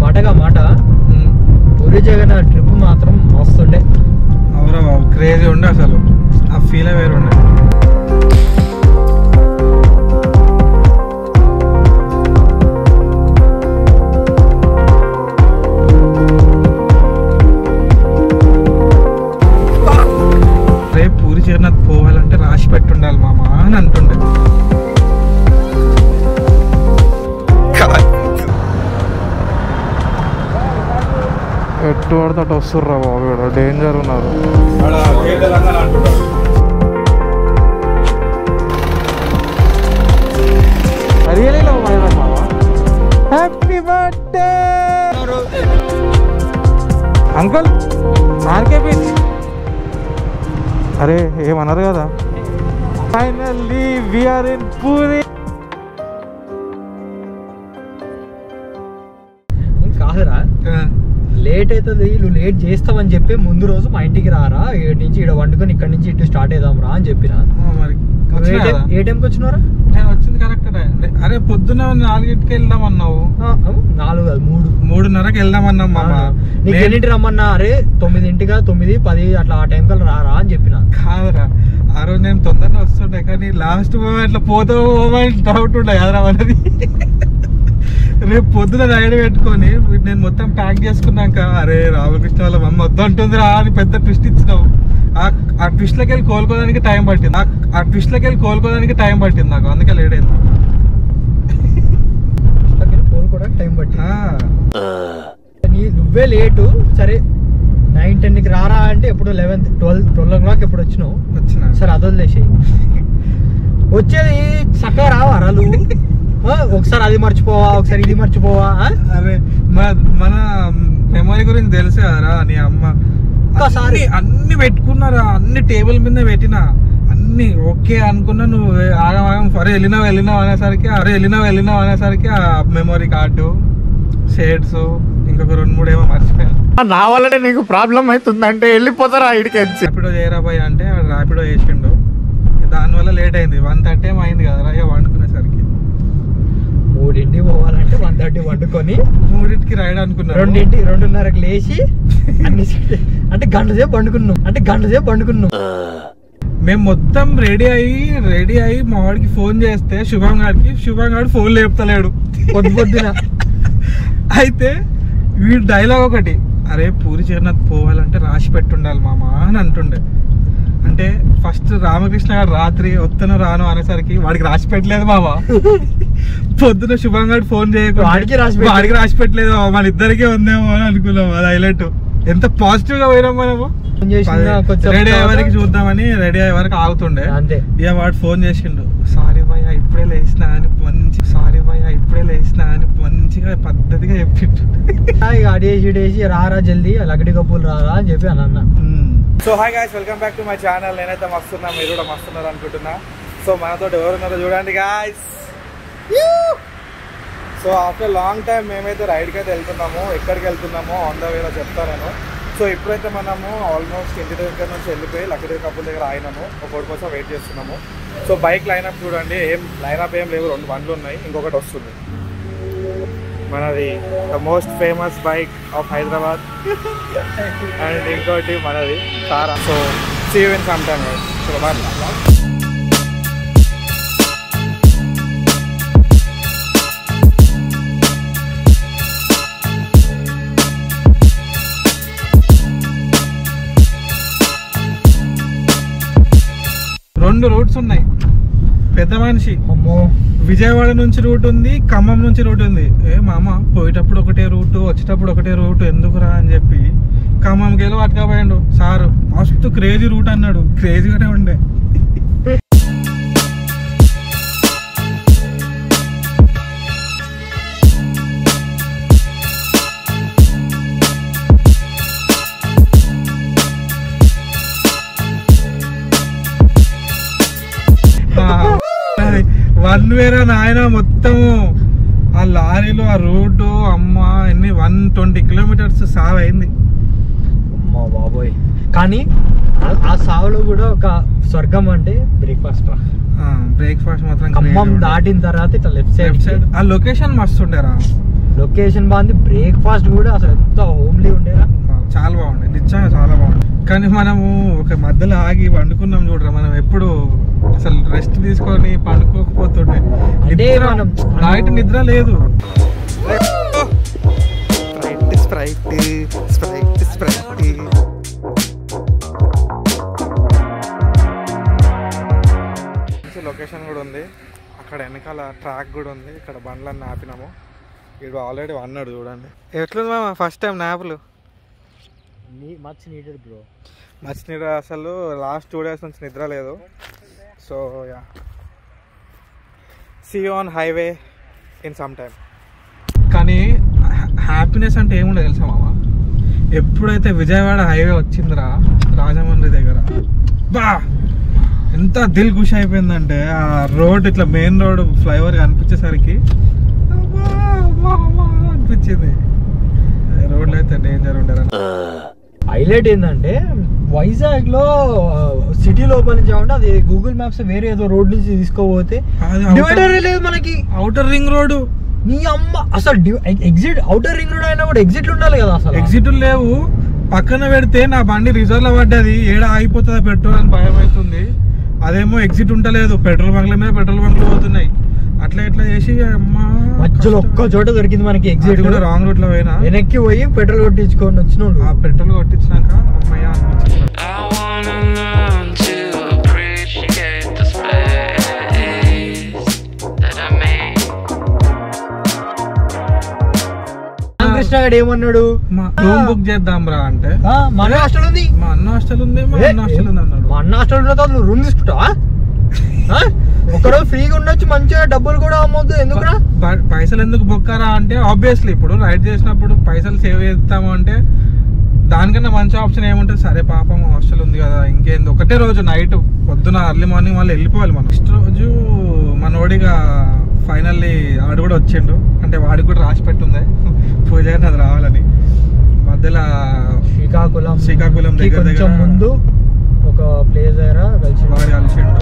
మాటగా మాట పూరి జగన్నాథ్ ట్రిప్ మాత్రం మస్తుండే. అవురా బాబు, క్రేజీ ఉండే అసలు. ఆ ఫీల్ వేరు ఉండే. రేపు పూరి జగన్నాథ్ పోవాలంటే రాసి పెట్టుండాలి మామ అని అంటుండే. ఎట్టు పడితే అటు వస్తుర్రా బాబు, ఇక్కడ డేంజర్ ఉన్నారు. Happy birthday uncle RK Beach. అరే ఏమన్నారు కదా. Finally we are in Puri. కాదురా, లేట్ అవుతుంది, నువ్వు లేట్ చేస్తావని చెప్పి ముందు రోజు మా ఇంటికి రారా, 7 నుంచి ఇక్కడ వండుకొని ఇక్కడ నుంచి ఇటు స్టార్ట్ అవుదాం రా అని చెప్పినా. మరి ఏ టైంకి వచ్చినారా? నేను వచ్చింది కరెక్ట్. అరే పొద్దున్న 4కి వెళ్దాం అన్నావు. 4 కాదు 3:30కి వెళ్దాం అన్నాం మామ. నీకు ఎన్నింటి రమ్మన్నా? అరే 9గా 9:10 అట్లా ఆ టైం కల్లా రారా అని చెప్పిన. కాదురా, ఆ రోజు నేను తొందరగా వస్తుండే, కానీ లాస్ట్ మూమెంట్ లో పోతావు డౌట్ ఉండే కదరా మనది. రేపు పొద్దున రైడ్ పెట్టుకొని నేను మొత్తం ప్యాక్ చేసుకున్నాక అరే రామకృష్ణ వాళ్ళ మమ్మ వద్దంటుంది రా అని పెద్ద ట్విస్ట్ ఇచ్చినావు. ఆ ట్విస్ట్లకి వెళ్ళి కోలుకోవడానికి టైం పట్టింది నాకు, అందుకే లేట్ అయింది. కోలుకోవడానికి టైం పట్టింది. నువ్వే లేటు. సరే 9-10కి రారా అంటే ఎప్పుడు 11-12 o'clock ఎప్పుడు వచ్చినావు. సరే అది వదిలేసి వచ్చేది చక్కగా రావారా నువ్వు? ఒకసారి అది మర్చిపోవా, ఒకసారి ఇది మర్చిపోవా. అరే మన మెమరీ గురించి తెలుసు కదరా. నీ అమ్మ ఒకసారి అన్ని పెట్టుకున్నారా, అన్ని టేబుల్ మీద పెట్టినా, అన్ని ఓకే అనుకున్నా. నువ్వు ఆగం అరే వెళ్ళినావు అనేసరికి ఆ మెమరీ కార్డు, షేడ్స్, ఇంకొక 2-3 ఏమో మర్చిపోయాను. నా వల్లనే నీకు ప్రాబ్లం అవుతుందంటే వెళ్ళిపోతారా ఇడికి. ర్యాపిడో చేయరా బాయ్ అంటే ర్యాపిడో చేసిండు, దానివల్ల లేట్ అయింది. 1:30 ఏమో అయింది కదరా ఇక వండుకునేసరికి. 3ంటికి పోవాలంటే 1:30 వండుకొని 3ంటికి రైడ్ అనుకున్నా. 2:30కి లేచి అన్ని అంటే గంట సేపు వండుకున్నాం. మేము మొత్తం రెడీ అయ్యి మా వాడికి ఫోన్ చేస్తే శుభం గాడికి ఫోన్ లేపుతలేడు పొద్దున. అయితే వీడు డైలాగ్ ఒకటి, అరే పూరి జగన్నాథ్ పోవాలంటే రాసి పెట్టుండాలి మామ అని అంటుండే. అంటే ఫస్ట్ రామకృష్ణ గారు రాత్రి వస్తాను రాను అనేసరికి వాడికి రాసి పెట్టలేదు మామ. పొద్దున శుభం గారు ఫోన్ చేయకుండా వాడికి రాసి పెట్టలేదు, మన ఇద్దరికే ఉందేమో అని అనుకున్నాం. అది హైలైట్. ఎంత పాజిటివ్ గా పోయినాం మనము. రెడీ అయ్యే వరకు చూద్దామని రెడీ అయ్యే వరకు ఆగుతుండే. ఇక వాడు ఫోన్ చేసిండు, సారీ భయ్య ఇప్పుడే లేచినా అని మంచిగా పద్ధతిగా చెప్పిండు. అడేసి రారా జల్దీ లగడి కప్పులు రారా అని చెప్పి అని అన్నా. So hi guys, welcome back to my channel. నేనైతే మస్తున్నా, మీరు కూడా మస్తున్నారు అనుకుంటున్నా. సో మనతో ఎవరున్నారో చూడండి guys. So after long time మేమైతే రైడ్కి అయితే వెళ్తున్నాము. ఎక్కడికి వెళ్తున్నామో ఆన్ ద వేలో చెప్తాను నేను. సో ఇప్పుడైతే మనము ఆల్మోస్ట్ ఇంటి దగ్గర నుంచి వెళ్ళిపోయి లక్కడి కప్పుల దగ్గర అయినాము. ఒకటి కోసం వెయిట్ చేస్తున్నాము. సో బైక్ లైనప్ చూడండి, లైనప్ ఏం లేవు, 2 బండ్లు ఉన్నాయి, ఇంకొకటి వస్తుంది. మనది the most famous bike of Hyderabad and ఇంకోటి మనది తారా. So see you in some time. So bye. 2 routes ఉన్నాయి. పెద్ద మనిషి విజయవాడ నుంచి రూట్ ఉంది, ఖమ్మం నుంచి రూట్ ఉంది. మామ పోయేటప్పుడు ఒకటే రూట్, వచ్చేటప్పుడు ఒకటే రూట్, ఎందుకురా అని చెప్పి ఖమ్మంకి వెళ్ళి పట్టుకపోయాడు సారు. మస్తు క్రేజీ రూట్ అన్నాడు, క్రేజీగానే ఉండే. వన్ వేరా నాయన మొత్తము ఆ లారీలో ఆ రోడ్డు అమ్మ ఎన్ని 120 కిలోమీటర్స్ సావ్ అయింది. అమ్మా బాబోయ్. కానీ ఆ సావులో కూడా ఒక స్వర్గం అంటే బ్రేక్ఫాస్ట్ మాత్రం ఖమ్మం దాటిన తర్వాత ఇట్లా లెఫ్ట్ సైడ్ ఆ లొకేషన్ మస్తు ఉండేరా. లొకేషన్ బాగుంది, బ్రేక్ఫాస్ట్ కూడా అసలు ఎంత హోమ్లీ ఉండేరా, చాలా బాగుంది, నిజంగా చాలా బాగుంది. కానీ మనము ఒక మధ్యలో ఆగి పండుకున్నాం చూడరా, మనం ఎప్పుడు అసలు రెస్ట్ తీసుకొని పండుకోకపోతుండే, అంటే మనం నైట్ నిద్ర లేదు. లొకేషన్ కూడా ఉంది, అక్కడ వెనకాల ట్రాక్ కూడా ఉంది, ఇక్కడ బండ్లన్నీ ఆపినాము. వీడు ఆల్రెడీ అన్నాడు చూడండి. ఎట్లుంది మామ ఫస్ట్ టైం నాపులు? మచ్ నీడెడ్ బ్రో, మచ్ నిద్ర, అసలు లాస్ట్ 2 days నుంచి నిద్ర లేదు. So yeah, see you on highway in some time. కానీ హ్యాపీనెస్ అంటే ఏముండదు తెలుసా మామ, ఎప్పుడైతే విజయవాడ హైవే వచ్చిందిరా రాజమండ్రి దగ్గర, బా ఎంత దిల్ ఖుషి అయిపోయిందంటే, ఆ రోడ్ ఇట్లా మెయిన్ రోడ్ ఫ్లైఓవర్ కనిపించేసరికి అనిపించింది. రోడ్లు అయితే డేంజర్ ఉండరు. హైలైట్ ఏంటంటే వైజాగ్ లో సిటీ లోపల నుంచి కాకుండా అది గూగుల్ మ్యాప్స్ వేరే ఏదో రోడ్ నుంచి తీసుకోపోతే డివైడర్ లేదు మనకి, అవుటర్ రింగ్ రోడ్. నీ అమ్మ అసలు ఎగ్జిట్, అవుటర్ రింగ్ రోడ్ అయినా కూడా ఎగ్జిట్లు ఉండాలి కదా, అసలు ఎగ్జిట్లు లేవు. పక్కన పెడితే నా బండి రిజర్వ్ లో పడ్డది, ఏడ ఆగిపోతుందా పెట్రోల్ అని భయం అవుతుంది. అదేమో ఎగ్జిట్ ఉంటలేదు, పెట్రోల్ బంక్ల మీద పెట్రోల్ బంక్లు పోతున్నాయి. అట్లా ఇట్లా చేసి మధ్యలో ఒక్క చోట దొరికింది మనకి ఎగ్జిట్, కూడా రాంగ్ రూట్ లో పోయినా, వెనక్కి పోయి పెట్రోల్ కొట్టించుకొని వచ్చినాడు. ఆ పెట్రోల్ కొట్టించినాక అమ్మయ్య అనిపించింది. కృష్ణగాడు ఏమన్నాడు, రూమ్ బుక్ చేద్దాం రా అంటే, మా అన్న హాస్టల్ ఉంది, మా అన్న హాస్టల్ ఉంది, మా అన్న హాస్టల్ ఉంది అన్నాడు. మా అన్న హాస్టల్ ఉన్న నువ్వు రూమ్ తీసుకుంటావా? ఒకరోజు ఫ్రీగా ఉండొచ్చు, మంచిగా డబ్బులు కూడా అమ్మొద్దు, ఎందుకురా పైసలు ఎందుకు బొక్కారా అంటే, ఆబ్వియస్లీ ఇప్పుడు రైడ్ చేసినప్పుడు పైసలు సేవ్ చేస్తాము అంటే దానికన్నా మంచి ఆప్షన్ ఏముంటుంది, సరే పాపం హాస్టల్ ఉంది కదా ఇంకేంది, ఒకటే రోజు నైట్ పొద్దున అర్లీ మార్నింగ్ వాళ్ళు వెళ్ళిపోవాలి. మనం నెక్స్ట్ రోజు మనోడిగా ఫైనల్లీ ఆడు కూడా వచ్చిండు, అంటే వాడికి కూడా రాసి పెట్టుంది పూజ అది రావాలని. మధ్యలో శ్రీకాకుళం దగ్గర ముందు ఒక ప్లేస్ దగ్గర వాడు కలిసిండు.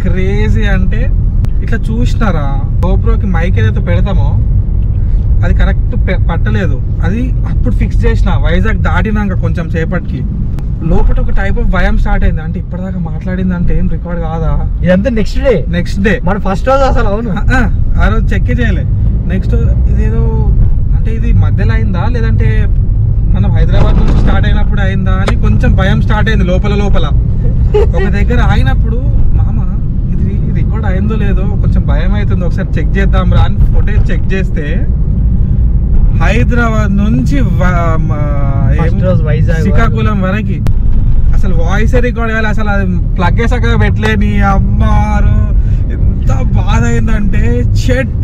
క్రేజీ అంటే ఇట్లా చూసినారా, గోప్రోకి మైక్ ఏదైతే పెడతామో అది కరెక్ట్ పట్టలేదు, అది అప్పుడు ఫిక్స్ చేసిన వైజాగ్ దాటినాక కొంచెం సేపటికి లోపల ఒక టైప్ ఆఫ్ భయం స్టార్ట్ అయింది. అంటే ఇప్పటిదాకా మాట్లాడింది అంటే ఏం రికార్డ్ కాదా, ఇదంతా నెక్స్ట్ డే మన ఫస్ట్ రోజు అసలు. అవును, ఆ రోజు చెక్ చేయలే. నెక్స్ట్ ఇదేదో అంటే ఇది మధ్యలో అయిందా లేదంటే మనం హైదరాబాద్ నుంచి స్టార్ట్ అయినప్పుడు అయిందా అని కొంచెం భయం స్టార్ట్ అయింది లోపల. ఒక దగ్గర ఆగినప్పుడు మామ ఇది రికార్డ్ అయిందో లేదో కొంచెం భయం అవుతుంది, ఒకసారి చెక్ చేద్దాం రా అని ఫోటేజ్ చెక్ చేస్తే హైదరాబాద్ నుంచి శ్రీకాకుళం వరకు అసలు వాయిస్ రికార్డ్ కావాలి, అసలు అది ప్లగ్ చక్కగా పెట్టలేని అమ్మారు. ఎంత బాధ అయిందంటే చెట్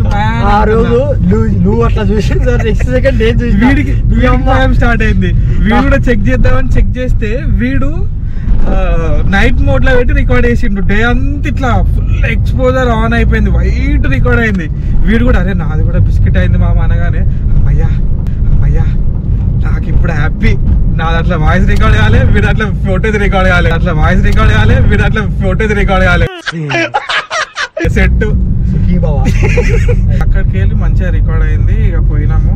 నువ్వు అట్లా చూసి వీడికి భయం స్టార్ట్ అయింది. వీడు కూడా చెక్ చేద్దామని చెక్ చేస్తే వీడు నైట్ మోడ్ లో పెట్టి రికార్డ్ చేసిండు. డే అంతా ఇట్లా ఫుల్ ఎక్స్పోజర్ ఆన్ అయిపోయింది, వైట్ రికార్డ్ అయింది. వీడు కూడా అరే నాది కూడా బిస్కెట్ అయింది మామ అనగానే అమ్మయ్యా నాకు ఇప్పుడు హ్యాపీ, నాది అట్లా వాయిస్ రికార్డ్ కావాలి, వీడు అట్లా ఫోటోస్ రికార్డ్ కావాలి, అట్లా వాయిస్ రికార్డ్ కావాలి, వీడు అట్లా ఫోటోస్ రికార్డ్ కావాలి. సెట్ అక్కడికి వెళ్ళి మంచిగా రికార్డ్ అయింది. ఇక పోయినాము,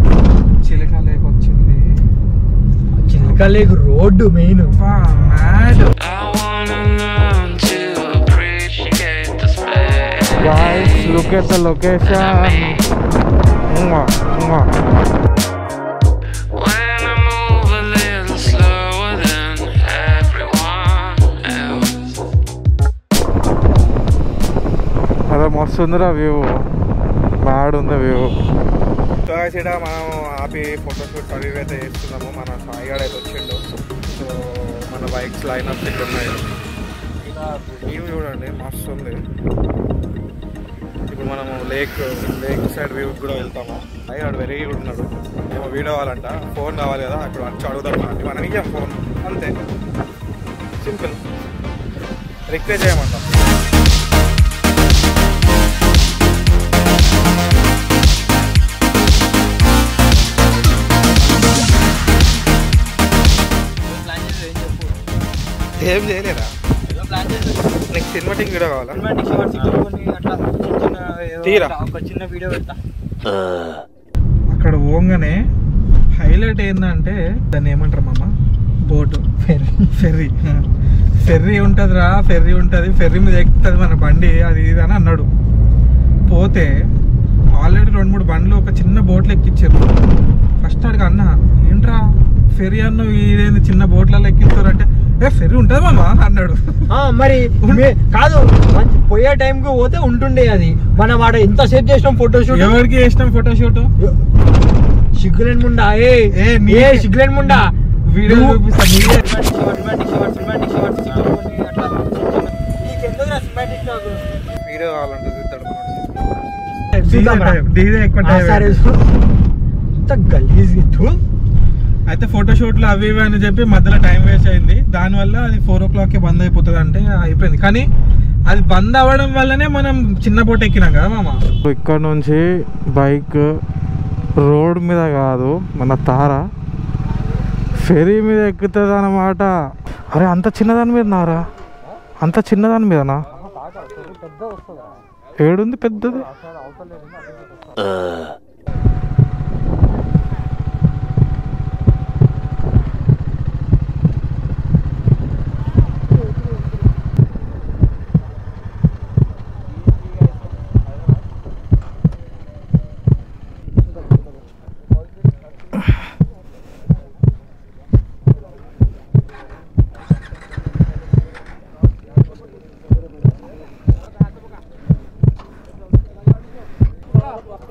చిలక లేక వచ్చింది, చిలక లేక road main mad. Guys, look at the location. అదే మస్తు ఉందిరా వ్యూ, మ్యాడ్ ఉంది వ్యూ. సో ఇక్కడ మనం ఆపి ఫోటోషూట్ అవి అయితే చేస్తున్నాము. మన సాయిగాడు అయితే వచ్చిండు. సో మన బైక్స్ లైన్ అప్ ఇక్కడ ఉన్నాయి. వ్యూ చూడండి మస్తు ఉంది. ఇప్పుడు మనము లేక్ సైడ్ వ్యూ కూడా వెళ్తాము. అయ్యాడు వెరీ కూడా ఉన్నాడు, ఏమో వీడియో కావాలంట, ఫోన్ కావాలి కదా, అక్కడ వచ్చి అడుగుదాం అంటే మనం ఇయ్యాం ఫోన్, అంతే సింపుల్, రిక్వెస్ట్ చేయమంటాం. ఏం చేయలేరా? నీకు సినిమాటిక్ వీడియో కావాలా? తీరా ఒక చిన్న వీడియో పెడతా. అక్కడ పోగానే హైలైట్ ఏంటంటే దాన్ని ఏమంటారు మామ, బోటు, ఫెర్రీ ఫెర్రీ ఉంటుందిరా, ఫెర్రీ ఉంటుంది, ఫెర్రీ మీద ఎక్కుతుంది మన బండి, అది ఇది అని అన్నాడు. పోతే ఆల్రెడీ 2-3 బండ్లు ఒక చిన్న బోట్లు ఎక్కించారు. ఫస్ట్ అడిగి అన్న ఏంట్రా ఫెర్రీ అన్న ఇదేంది చిన్న బోట్లలో ఎక్కిస్తారంటే, ఏ ఫెర్రీ ఉంటుంది మామా అన్నాడు. మరి కాదు, పోయే టైంకి పోతే ఉంటుండే అది. మనం వాడు ఎంతసేపు చేసినాం ఫోటోషూట్. ఎవరికి చేసినాం ఫోటోషూట్? సిగ్గులేని ముండా, ఏ సిగ్గులేని ముండా వీడియో చూపిస్తా. వీడియో కావాలంటే అయితే ఫోటోషూట్లు అవి ఇవి అని చెప్పి మధ్యలో టైం వేస్ట్ అయింది. దానివల్ల అది 4 o'clock బంద్ అయిపోతుంది అంటే అయిపోయింది. కానీ అది బంద్ అవ్వడం వల్లనే మనం చిన్న బోట్ ఎక్కినాం కదా మామ. ఇక్కడ నుంచి బైక్ రోడ్ మీద కాదు, మన తార ఫెరీ మీద ఎక్కుతుంది అన్నమాట. అరే అంత చిన్నదాని మీద నారా, అంత చిన్నదాని మీదనా? ఏడుంది పెద్దది?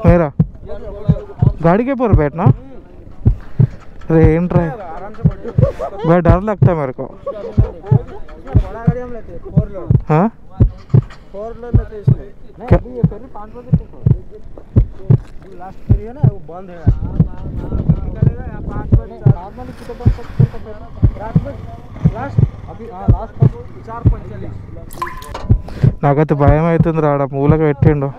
मेरा गाड़ी के ऊपर बैठना? अरे भाई डर लगता है मेरे को। हाँ నాకైతే భయం అవుతుంది రాడ మూలగా పెట్టిండు.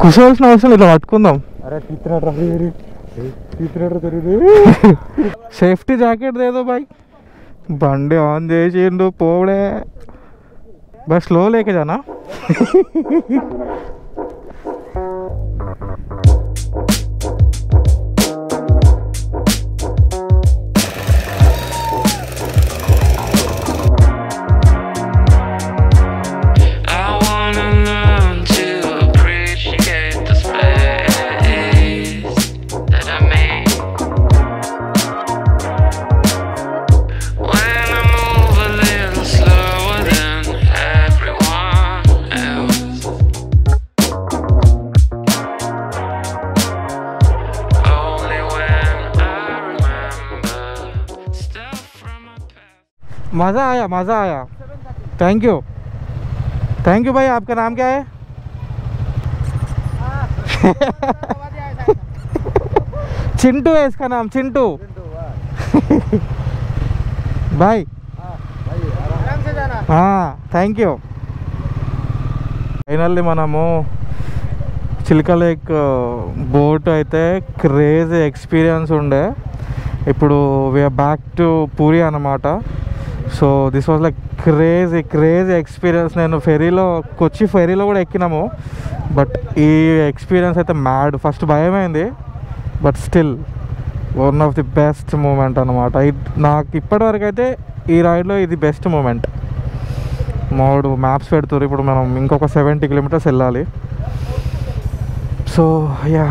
కూర్చోవలసిన అవసరం ఇలా పట్టుకుందాం. సేఫ్టీ జాకెట్ దేదో బాయ్. బండి ఆన్ చేసిండు పోవడే. బాయ్ స్లో లేకే జానా. मज़ा आया थैंक यू भाई। आपका नाम क्या है? चिंटू है इसका नाम, चिंटू। भाई हाँ थैंक यू। ఫైనల్లీ మనము చిల్క లేక్ బోట్ అయితే క్రేజీ ఎక్స్పీరియన్స్ ఉండే. ఇప్పుడు వీఆర్ బ్యాక్ టు పూరి అన్నమాట. So this was like crazy experience. నేను కొచ్చి ఫెరీలో కూడా ఎక్కినాము, బట్ ఈ ఎక్స్పీరియన్స్ అయితే మ్యాడ్. ఫస్ట్ భయమైంది, but still one of the best moment అనమాట. నాకు ఇప్పటివరకు అయితే ఈ రైడ్లో ఇది బెస్ట్ మూమెంట్. మాడు మ్యాప్స్ పెడుతున్నారు. ఇప్పుడు మనం ఇంకొక 70 kilometers వెళ్ళాలి. So yeah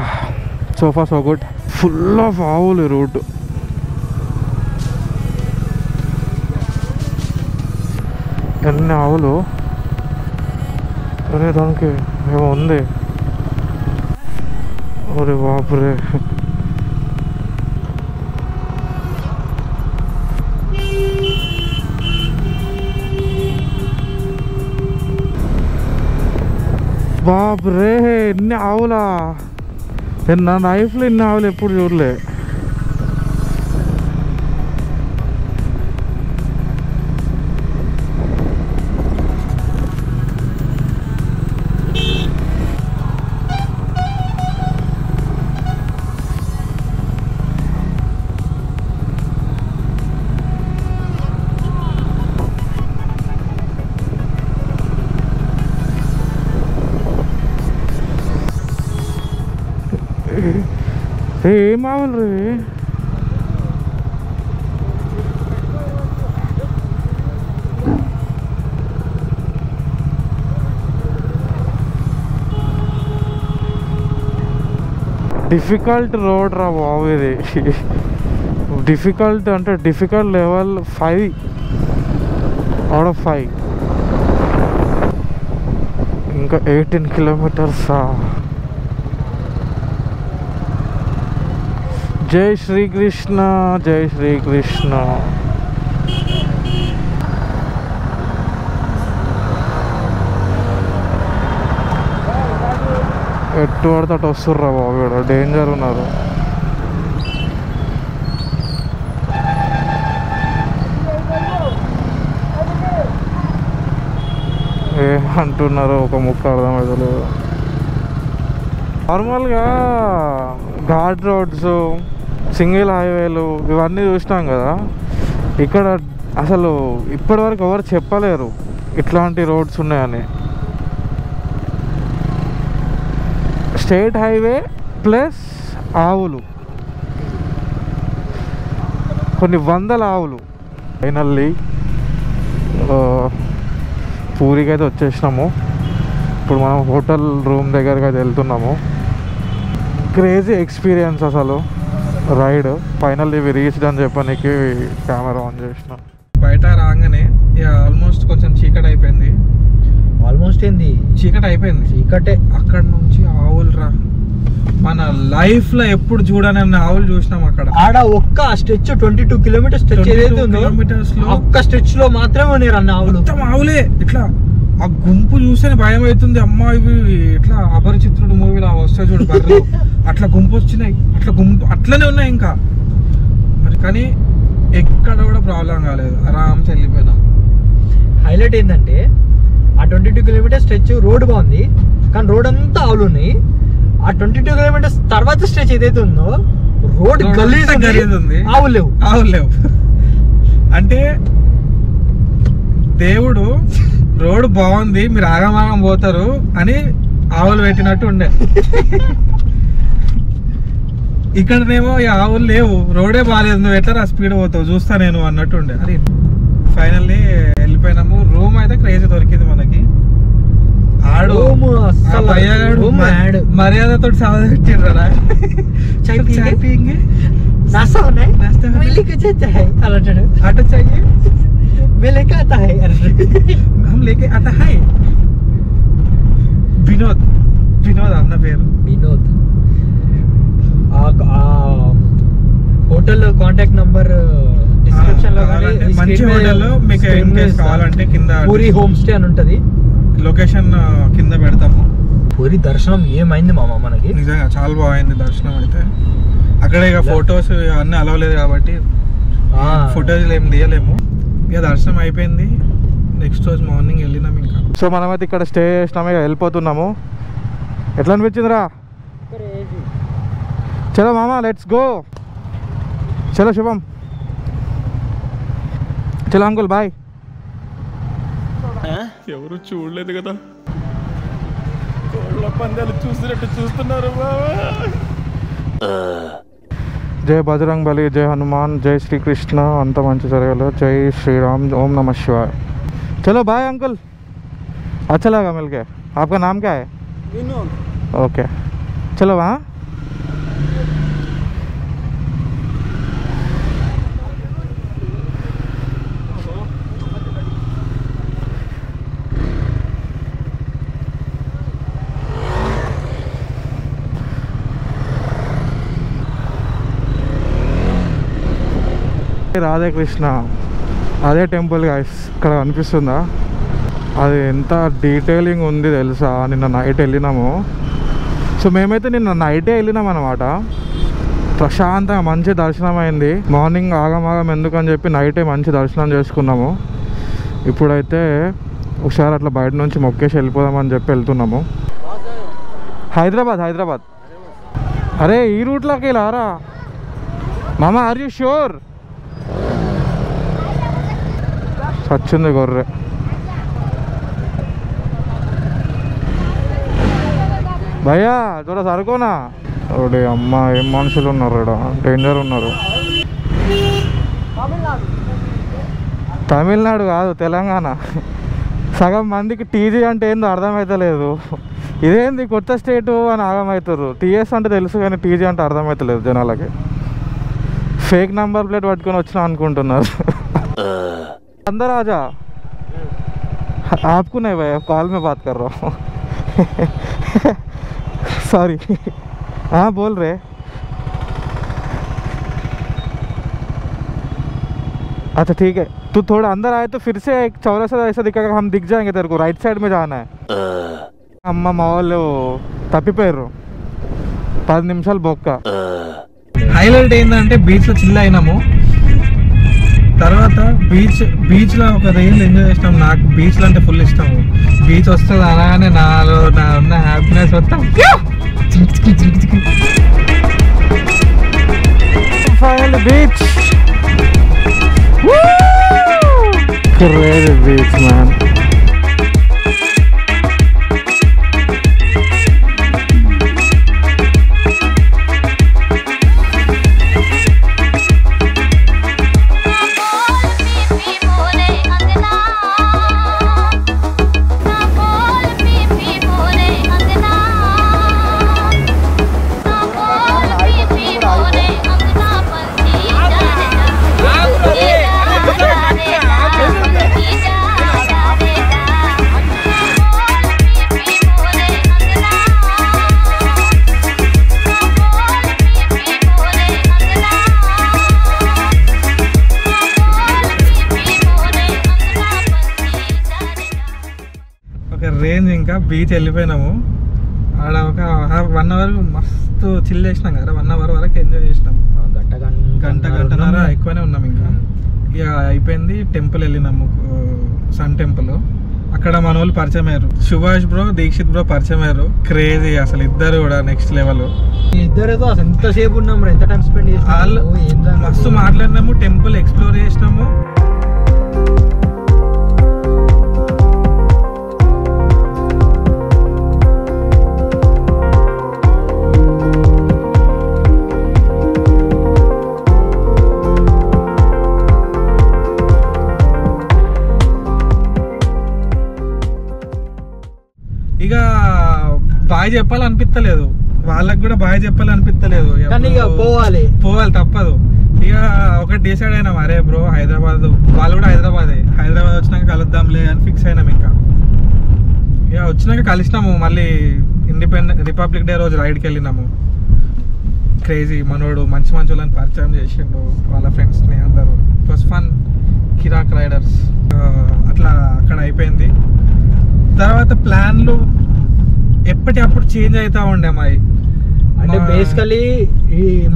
so far so good. Full of ఆవులు రూట్. ఎన్ని ఆవులు, అరే దానికి ఏమో ఉంది. అరే బాపురే. బాపురే ఎన్ని ఆవులా! నా లైఫ్లో ఇన్ని ఆవులు ఎప్పుడు చూడలే. ఏం ఆవులు రే డిఫికల్ట్ రోడ్ రా బాబు ఇది డిఫికల్ట్ అంటే డిఫికల్ట్ లెవెల్ 5 out of 5 ఇంకా 18 కిలోమీటర్సా జై శ్రీకృష్ణ జై శ్రీకృష్ణ ఎట్టు పడితే అటు వస్తుర్రా బాబు ఇక్కడ డేంజర్ ఉన్నారు ఏమంటున్నారు ఒక ముక్క అర్థమవుతలేదు నార్మల్గా ఘాట్ రోడ్స్ సింగిల్ హైవేలు ఇవన్నీ చూసినాం కదా ఇక్కడ అసలు ఇప్పటివరకు ఎవరు చెప్పలేరు ఇట్లాంటి రోడ్స్ ఉన్నాయని స్టేట్ హైవే ప్లస్ ఆవులు కొన్ని వందల ఆవులు ఫైనల్లీ పూరికి అయితే వచ్చేసినాము ఇప్పుడు మనం హోటల్ రూమ్ దగ్గరికి అయితే వెళ్తున్నాము క్రేజీ ఎక్స్పీరియన్స్ అసలు రైడ్ ఫైనల్లీ ఇవి రీచ్డ్ అని చెప్పడానికి కెమెరా ఆన్ చేసిన బయట రాగానే ఆల్మోస్ట్ కొంచెం చీకటి అయిపోయింది ఆల్మోస్ట్ ఏంది చీకటి అయిపోయింది చీకటే అక్కడ నుంచి ఆవులు రా మన లైఫ్ లో ఎప్పుడు చూడనన్న ఆవులు చూసినాం అక్కడ ఆడ ఒక్క స్ట్రెచ్ 22 కిలోమీటర్ స్ట్రెచ్ ఏదైతే ఉందో కిలోమీటర్స్ లో ఒక్క స్ట్రెచ్ లో మాత్రమే ఉన్నారు అన్న ఆవులు మొత్తం ఆవులే ఇట్లా ఆ గుంపు చూస్తేనే భయం అవుతుంది అమ్మా ఇవి ఇట్లా అపరిచిత్రుడు మూవీలో వస్తాయి చూడు బర్రెలు అట్లా గుంపు వచ్చినాయి అట్లా గుంపు అట్లనే ఉన్నాయి ఇంకా మరి కానీ ఎక్కడ కూడా ప్రాబ్లం కాలేదు ఆరామ్స్ వెళ్ళిపోయినాం హైలైట్ ఏంటంటే ఆ 22 కిలోమీటర్ స్ట్రెచ్ రోడ్ బాగుంది కానీ రోడ్ అంతా ఆవులు ఉన్నాయి ఆ 22 కిలోమీటర్స్ తర్వాత స్ట్రెచ్ ఏదైతే ఉందో రోడ్ గలీజ్ ఉంది ఆవులు లేవు అంటే దేవుడు రోడ్ బాగుంది మీరు ఆగమాగం పోతారు అని ఆవులు పెట్టినట్టు ఉండే ఇక్కడనేమో ఈ ఆవులు లేవు రోడే బాగాలేదు నువ్వు ఎట్లా స్పీడ్ పోతావు చూస్తా నేను అన్నట్టు ఉండే అది ఫైనల్లీ వెళ్ళిపోయినాము రూమ్ అయితే క్రేజీ దొరికింది మనకి ఆడు మర్యాదతో సాధించారా అటు चाहिए मैं लेके आता है हम लेके आता है వినోద్ అన్న పేరు Vinod hotel contact number description లో మంచి హోటల్ మీకు ఏం కావాలంటే కింద పూరి హోమ్ స్టే అని ఉంటది లొకేషన్ కింద పెడతాము పూరి దర్శనం ఏమైంది మామ మనకి నిజంగా చాలా బాగుంది దర్శనం అయితే అక్కడ ఇక ఫొటోస్ అన్నీ అలవలేదు కాబట్టి ఫొటోస్ ఏం తీయలేము ఇక దర్శనం అయిపోయింది నెక్స్ట్ రోజు మార్నింగ్ వెళ్ళినాం ఇంకా సో మనమైతే ఇక్కడ స్టే చేసినాము ఇక వెళ్ళిపోతున్నాము ఎట్లా అనిపించిందిరా చలో మామా లెట్స్ గో చలో శుభం చలో అంకుల్ బాయ్ ఎవరు చూడలేదు కదా కోళ్ళ పందాలు చూసినట్టు చూస్తున్నారు జై బజరంగ్ బలి జై హనుమాన్ జై శ్రీకృష్ణ అంత మంచి జరగలు జై శ్రీరామ్ ఓం नमः शिवाय चलो बाय अंकल अच्छा लगा मिलके आपका नाम क्या है विनोद ओके चलो वहाँ రాధాకృష్ణ అదే టెంపుల్ గాయస్ ఇక్కడ కనిపిస్తుందా అది ఎంత డీటెయిలింగ్ ఉంది తెలుసా నిన్న నైట్ వెళ్ళినాము సో మేమైతే నిన్న నైటే వెళ్ళినాం అనమాట ప్రశాంతంగా మంచి దర్శనం అయింది మార్నింగ్ ఆగమాగం ఎందుకని చెప్పి నైటే మంచి దర్శనం చేసుకున్నాము ఇప్పుడైతే ఒకసారి అట్లా బయట నుంచి మొక్కేసి వెళ్ళిపోదామని చెప్పి వెళ్తున్నాము హైదరాబాద్ అరే ఈ రూట్లోకి వెళ్ళారా మామ ఆర్ యూ ష్యూర్ సచ్చింది గొర్రె భయ్యా జర సరుకోనా ఓడే అమ్మ, ఏం మనుషులు ఉన్నారు ఇక్కడ, డేంజర్ ఉన్నారు. తమిళనాడు కాదు, తెలంగాణ. సగం మందికి టీజీ అంటే ఏందో అర్థమవుతలేదు. ఇదేంది కొత్త స్టేటు అని ఆగమవుతారు. టీఎస్ అంటే తెలుసు కానీ టీజీ అంటే అర్థమవుతలేదు జనాలకి. ఫేక్ నంబర్ ప్లేట్ పట్టుకొని వచ్చినా అనుకుంటున్నారు. अंदर आ जा, आपको नहीं भाई, कॉल में बात कर रहा हूँ. सॉरी. हाँ बोल रहे. अच्छा ठीक है, तू थोड़ा अंदर आए तो फिर से एक चौरासा ऐसा दिखेगा, हम दिख जाएंगे तेरे को. राइट साइड में जाना है. अम्मा माहौल తప్పిపోయారు 10 నిమిషాలు బొక్క. హైలైట్ ఏంటంటే బీచ్ లో చిల్ అయినాము. తర్వాత బీచ్లో ఒక రేంజ్ ఎంజాయ్ చేసినాం. నాకు బీచ్లు అంటే ఫుల్ ఇష్టం. బీచ్ వస్తుంది అలానే నాలో ఉన్న హ్యాపీనెస్ మొత్తం final beach. Crazy beach man. Range ఇంకా బీచ్ వెళ్ళిపోయినాము. ఆడ ఒక 1 అవర్ మస్తు చిల్ చేసినాం కదా. 1 అవర్ వరకు ఎంజాయ్ చేసినాం. గంటన్నర ఎక్కువనే ఉన్నాం. ఇంకా ఇక అయిపోయింది. టెంపుల్ వెళ్ళినాము, సన్ టెంపుల్. అక్కడ మన వాళ్ళు పరిచయం అయ్యారు. సుభాష్ బ్రో, దీక్షిత్ బ్రో పరిచయం అయ్యారు. క్రేజీ అసలు ఇద్దరు కూడా నెక్స్ట్ లెవెల్. ఇద్దరేదో ఎంతసేపు ఉన్నాము, ఎంత టైం స్పెండ్ చేసినాము, మస్తు మాట్లాడినాము, టెంపుల్ ఎక్స్ప్లోర్ చేసినాము. ఇక బాయ్ చెప్పాలనిపిస్తలేదు, వాళ్ళకి కూడా బాయ్ చెప్పాలనిపిస్తలేదు. పోవాలి తప్పదు. ఇక ఒకటి డిసైడ్ అయినాం, అరే బ్రో హైదరాబాద్, వాళ్ళు కూడా హైదరాబాద్ వచ్చినాక కలుద్దాంలే అని ఫిక్స్ అయినాం. ఇంకా ఇక వచ్చినాక కలిసినాము. మళ్ళీ రిపబ్లిక్ డే రోజు రైడ్కి వెళ్ళినాము. క్రేజీ మనోడు మంచి వాళ్ళని పరిచయం చేసిండు, వాళ్ళ ఫ్రెండ్స్ని అందరూ. It was fun. కిరాక్ రైడర్స్. అట్లా అక్కడ అయిపోయింది. తర్వాత ప్లాన్లు ఎప్పటికప్పుడు చేంజ్ అవుతా ఉండే అమ్మాయి. అంటే బేసికలీ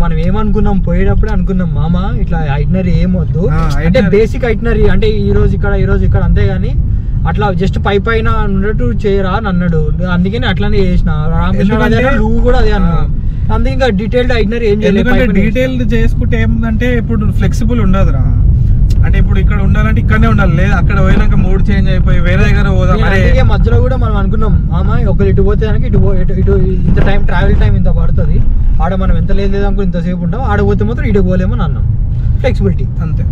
మనం ఏమనుకున్నాం, పోయేటప్పుడు అనుకున్నాం మామ ఇట్లా ఐటనరీ ఏమొద్దు, అంటే బేసిక్ ఐటనరీ అంటే ఈ రోజు ఇక్కడ అంతేగాని అట్లా జస్ట్ పైన ఉన్నట్టు చేయరా అని అన్నాడు. అందుకని అట్లానే చేసిన. రామకృష్ణ నువ్వు కూడా అదే అన్నా. అందుకే ఇంకా డీటెయిల్డ్ ఐటనరీ ఏం చేయలేదు. డీటెయిల్డ్ చేసుకుంటే ఏముందంటే ఇప్పుడు ఫ్లెక్సిబుల్ ఉండదురా. అంటే ఇప్పుడు ఇక్కడ ఉండాలంటే ఇక్కడనే ఉండాలి, లేదు అక్కడ పోయినాక మూడ్ చేంజ్ అయిపోయి వేరే దగ్గర పోదాం. మధ్యలో కూడా మనం అనుకున్నాం మామ ఒకరు ఇటు పోతే ఇటు ఇంత టైం ట్రావెల్ టైం ఇంత పడుతుంది, ఆడ మనం ఎంత లేదు అనుకుని ఇంతసేపు ఉంటాం, ఆడ పోతే మాత్రం ఇటు పోలేమని అన్నాం. ఫ్లెక్సిబిలిటీ అంతే.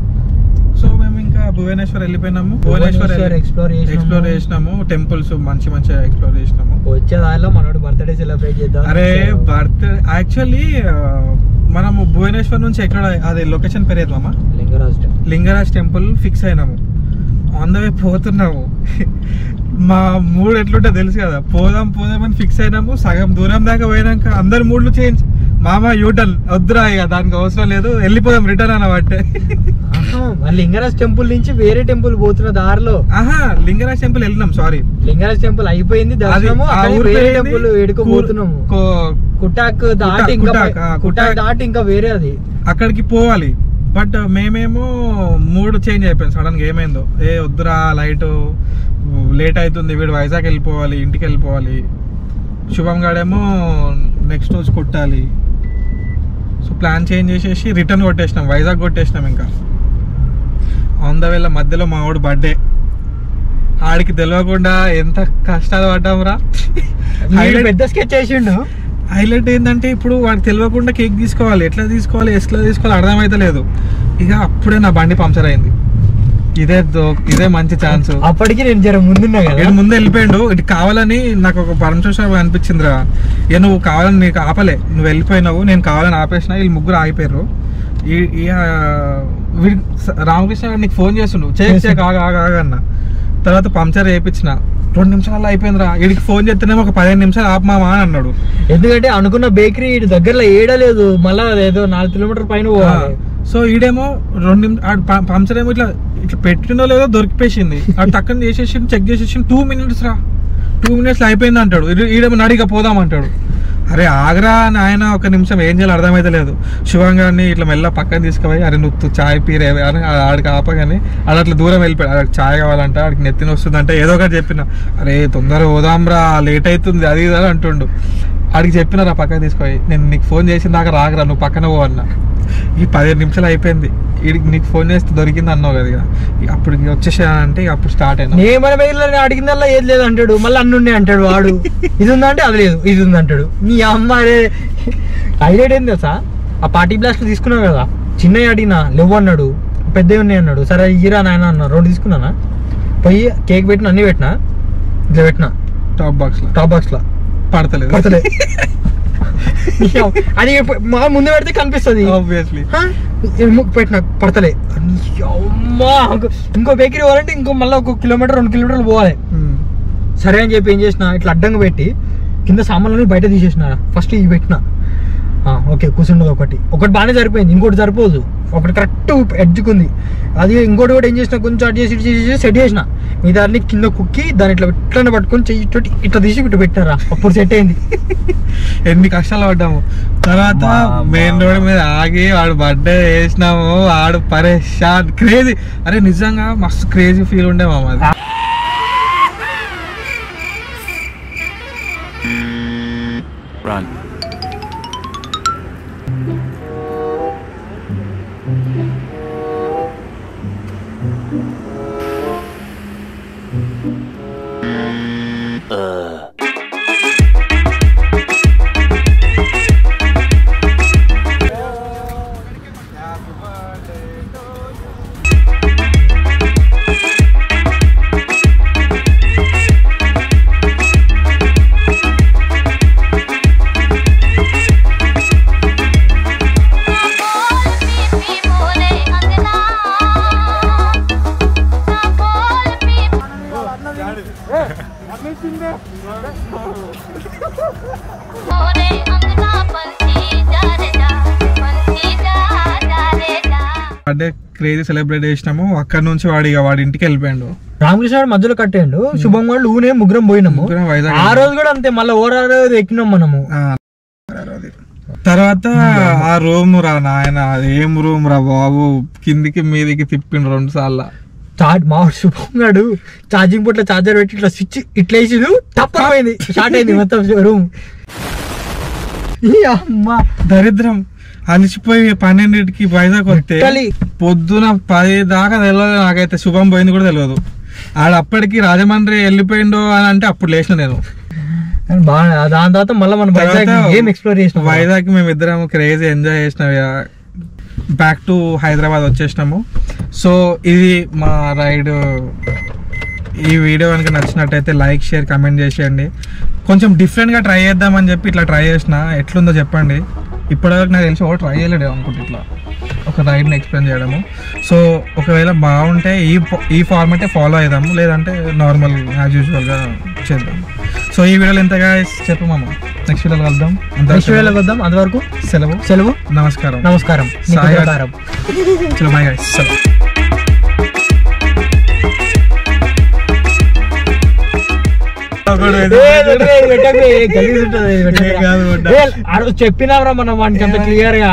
సో మేము ఇంకా భువనేశ్వర్ వెళ్ళిపోయినాము. భువనేశ్వర్ ఎక్స్ప్లోర్ చేసినాము. టెంపుల్స్ మంచి ఎక్స్ప్లోర్ చేసినాము. వచ్చే దానిలో మనోడు బర్త్డే సెలబ్రేట్ చేద్దాం. అరే బర్త్డే యాక్చువల్లీ మనము భువనేశ్వర్ నుంచి ఎక్కడ, అది లొకేషన్ పేరు ఏదమ్మా, లింగరాజ్ టెంపుల్ ఫిక్స్ అయినాము. ఆన్ ద వే పోతున్నాము. మా మూడ్ ఎట్లుంటే తెలుసు కదా, పోదాం అని ఫిక్స్ అయినాము. సగం దూరం దాకా పోయినాక అందరు మూడ్లు చేంజ్. మామ యూటర్న్ వద్దురా, ఇక దానికి అవసరం లేదు, వెళ్ళిపోదాం రిటర్న్ అన్నమాట. లింగరాజ్ టెంపుల్ నుంచి వేరే టెంపుల్ పోతున్న దారిలో లింగరాజ్ టెంపుల్ వెళ్ళినాం. సారీ, లింగరాజ్ టెంపుల్ అయిపోయింది, టెంపుల్ ఎడుకోబోతున్నాము. కుటాక్ దాటి ఇంకా వేరే అది అక్కడికి పోవాలి. బట్ మేమేమో మూడ్ చేంజ్ అయిపోయింది సడన్గా. ఏమైందో వద్దురా, లేట్ అవుతుంది, వీడు వైజాగ్ వెళ్ళిపోవాలి, ఇంటికి వెళ్ళిపోవాలి. శుభం గాడేమో నెక్స్ట్ రోజు కొట్టాలి. సో ప్లాన్ చేంజ్ చేసేసి రిటర్న్ కొట్టేసినాం, వైజాగ్ కొట్టేసినాం. ఇంకా ఆన్ ద వేళ మధ్యలో మా వాడు బర్త్డే. ఆడికి తెలియకుండా ఎంత కష్టాలు పడ్డాం రా. పెద్ద స్కెచ్ చేసిండు. హైలైట్ ఏంటంటే ఇప్పుడు వాడికి తెలియకుండా కేక్ తీసుకోవాలి, ఎట్లా తీసుకోవాలి అర్థమైతే లేదు. ఇక అప్పుడే నా బండి పంక్చర్ అయింది. ఇదే మంచి ఛాన్స్. అప్పటికి నేను జర ముందున్నా కదా, ఇటు ముందు వెళ్ళిపోయాడు. ఇటు కావాలని నాకు ఒక పరమశివ అనిపించిందిరా, ఇక నువ్వు కావాలని నీకు ఆపలే, నువ్వు వెళ్ళిపోయినావు, నేను కావాలని ఆపేసిన. వీళ్ళు ముగ్గురు ఆగిపోయారు. రామకృష్ణ గారు నీకు ఫోన్ చేస్తుండు, చేయక ఆగన్న. తర్వాత పంక్చర్ వేయించిన 2 నిమిషాలు అయిపోయిందిరా. వీడికి ఫోన్ చేస్తేనేమో ఒక 15 నిమిషాలు ఆపమామా అని అన్నాడు. ఎందుకంటే అనుకున్న బేకరీ ఇటు దగ్గరలో ఏడలేదు, మళ్ళా ఏదో 4 కిలోమీటర్ పైన పోవాలి. సో ఈడేమో 2 నిమిషాలు పంక్చర్ ఏమో ఇట్లా పెట్టినో లేదో దొరికిపోయింది. ఆడు టక్కన చేసేసి చెక్ చేసేసి 2 మినిట్స్ రా, 2 మినిట్స్లో అయిపోయింది అంటాడు. ఈడేమో నడిగా పోదాం అంటాడు. అరే ఆగ్రా నాయన, 1 నిమిషం ఏం చేయాలి అర్థమైతే లేదు. శివం గారిని ఇట్లా మెల్ల పక్కన తీసుకుపోయి, అరే నువ్వు చాయ్ పీరే అని ఆడికి ఆపగానే ఆడ అట్లా దూరం వెళ్ళిపోయాడు. ఆడికి చాయ్ కావాలంటే, ఆడికి నెత్తిన వస్తుంది అంటే ఏదో ఒకటి చెప్పిన, అరే తొందరగా పోదాంరా లేట్ అవుతుంది అది ఇది అని అంటుండు. ఆడికి చెప్పినారా పక్కన తీసుకుపోయి, నేను నీకు ఫోన్ చేసిన దాకా రాగరా, నువ్వు పక్కన పో అన్న. ఈ 15 నిమిషాలు అయిపోయింది. వీడికి నీకు ఫోన్ చేస్తే దొరికింది అన్నావు కదా, అప్పుడు వచ్చేసానంటే అప్పుడు స్టార్ట్ అయినా. నేను అడిగిందల్లా ఏది లేదు అంటాడు, మళ్ళీ అన్నుండే అంటాడు వాడు. ఇది ఉందా అంటే అది లేదు, ఇది ఉంది అంటాడు. నీ అమ్మ హైలైట్ ఏంది తెలుసా, ఆ పార్టీ బ్లాస్ట్ తీసుకున్నావు కదా, చిన్నవి అడిగినా లేవు అన్నాడు, పెద్దవి ఉన్నాయి అన్నాడు. సరే ఇరా నాయన అన్నా, 2 తీసుకున్నానా. పోయి కేక్ పెట్టిన, అన్ని పెట్టినా, ఇట్లా పెట్టినా టాప్ బాక్స్ లో పడతలేదు అది మా ముందు పెడితే కనిపిస్తుంది, పెట్టిన పడతలే. ఇంకో బేకరీ పోవాలంటే ఇంకో మళ్ళీ 1 కిలోమీటర్ 2 కిలోమీటర్లు పోవాలి. సరే అని చెప్పి ఏం చేసిన, ఇట్లా అడ్డంగా పెట్టి కింద సామాన్లని బయట తీసేసిన. ఫస్ట్ ఇవి పెట్టిన, ఓకే కూర్చుండదు. ఒకటి బాగానే సరిపోయింది, ఇంకోటి సరిపోదు. ఒకటి కరెక్ట్ ఎడ్జుకుంది. అది ఇంకోటి కూడా ఏం చేసిన, కొంచెం అడ్డు చేసి సెట్ చేసిన. మీ దాన్ని కింద కుక్కి దాన్ని ఇట్లా పట్టుకొని చెయ్యి ఇట్లా తీసి ఇటు పెట్టారా, అప్పుడు సెట్ అయింది. ఎన్ని కష్టాలు పడ్డాము. తర్వాత మెయిన్ రోడ్ మీద ఆగి వాడు బర్త్డే వేసినాము, వాడు పరేషాన్ క్రేజీ. అరే నిజంగా మస్తు క్రేజీ ఫీల్ ఉండే మామ. అది బర్త్డే క్రేజీ సెలబ్రేట్ చేసినాము. అక్కడ నుంచి వాడి ఇంటికి వెళ్ళిపోయాడు. రామకృష్ణ మధ్యలో కట్టేయండు, శుభం వాళ్ళు ఊనే ముగ్గురం పోయినాము. ఆ రోజు కూడా అంతే, మళ్ళీ ఓరారు ఎక్కినాం మనము. తర్వాత ఆ రూమ్ రా నాయన, ఏం రూమ్ రా బాబు, కిందికి మీదికి తిప్పిండు 2 సార్లు. మా శుభం గాడు ఛార్జింగ్ పోర్ట్ లో ఛార్జర్ పెట్టి ఇట్లా స్విచ్ ఇట్లా వేసి తప్పైంది, స్టార్ట్ అయింది మొత్తం రూమ్. దరిద్రం. అలిసిపోయి 12కి వైజాగ్ వస్తే పొద్దున 10 దాకా తెలియదు నాకైతే. శుభం పోయింది కూడా తెలియదు. ఆడప్పటికి రాజమండ్రి వెళ్ళిపోయిండు అని అంటే అప్పుడు లేచిన నేను. దాని తర్వాత మళ్ళీ మనం గేమ్ ఎక్స్ప్లోర్ చేసినాం. వైజాగ్ మేమిద్దరం క్రేజీ ఎంజాయ్ చేసినాం. బ్యాక్ టు హైదరాబాద్ వచ్చేసినాము. సో ఇది మా రైడ్. ఈ వీడియో కనుక నచ్చినట్టయితే లైక్ షేర్ కమెంట్ చేసేయండి. కొంచెం డిఫరెంట్గా ట్రై చేద్దామని చెప్పి ఇట్లా ట్రై చేసిన, ఎట్లుందో చెప్పండి. ఇప్పటివరకు నాకు తెలిసి ట్రై చేయలేడు అనుకుంటే ఇట్లా ఒక రైడ్ని ఎక్స్ప్లెయిన్ చేయడము. సో ఒకవేళ బాగుంటే ఈ ఫార్మాటే ఫాలో అవుదాము, లేదంటే నార్మల్ యాజ్ యూజువల్గా చేద్దాం. సో ఈ వీడియోలో ఎంతగా చెప్పమామ, నెక్స్ట్ వీడియోలో కలుద్దాం. అంతవరకు సెలవు. నమస్కారం. చలో బై గైస్. చెప్పినారా మనం వానికి అంత క్లియర్ గా.